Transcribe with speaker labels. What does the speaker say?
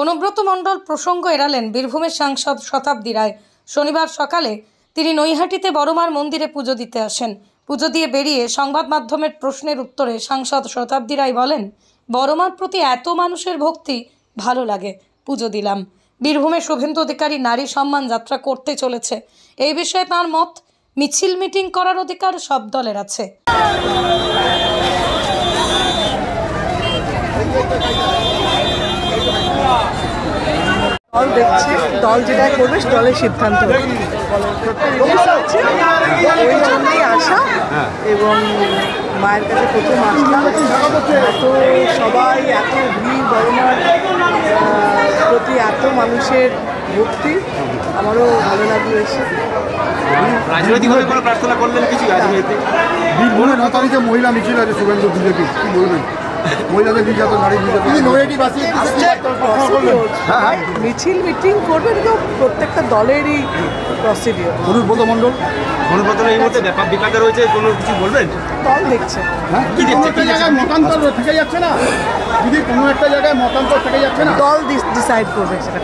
Speaker 1: অনুব্রত মণ্ডল প্রসঙ্গ এড়ালেন বীরভূমের সাংসদ শতাব্দী রায়। শনিবার সকালে তিনি নৈহাটিতে বড়মার মন্দিরে পুজো দিতে আসেন। পুজো দিয়ে বেরিয়ে সংবাদ মাধ্যমের প্রশ্নের উত্তরে সাংসদ শতাব্দী রায় বলেন, বড়মার প্রতি এত মানুষের ভক্তি, ভালো লাগে, পুজো দিলাম। বীরভূমে শুভেন্দু অধিকারী নারী সম্মান যাত্রা করতে চলেছে। এই বিষয়ে তাঁর মত, মিছিল মিটিং করার অধিকার সব দলের আছে।
Speaker 2: দল দেখছে, দল যেটা করবে দলের সিদ্ধান্ত ওই জন্যই আসা। এবং মায়ের কাছে প্রথম আসলাম, এত সবাই, এত ভিড়, বড়মার প্রতি এত মানুষের ভক্তি, আমারও ভালো লাগলো এসে।
Speaker 3: রাজনৈতিকভাবে কোনো প্রার্থনা করলেন কিছু?
Speaker 4: বীরভূমে 9 তারিখে মহিলা মিছিল আছে শুভেন্দু বিজেপি, কি বলবেন? মহিলাদের নির্যাতন, নারী
Speaker 2: মিছিল মিটিং করবে, তো প্রত্যেকটা দলেরই প্রসিডিওর।
Speaker 4: অনুব্রত মণ্ডল
Speaker 3: এই মুহূর্তে ব্যাপক বিকাতে রয়েছে, কোনো কিছু বলবেন?
Speaker 2: দল দেখছে।
Speaker 3: কি দেখছে?
Speaker 4: একটা জায়গায় মতান্তর থেকে যাচ্ছে না, যদি কোনো একটা জায়গায় মতান্তর থেকে যাচ্ছে না,
Speaker 2: দল ডিসাইড করবে সেটা।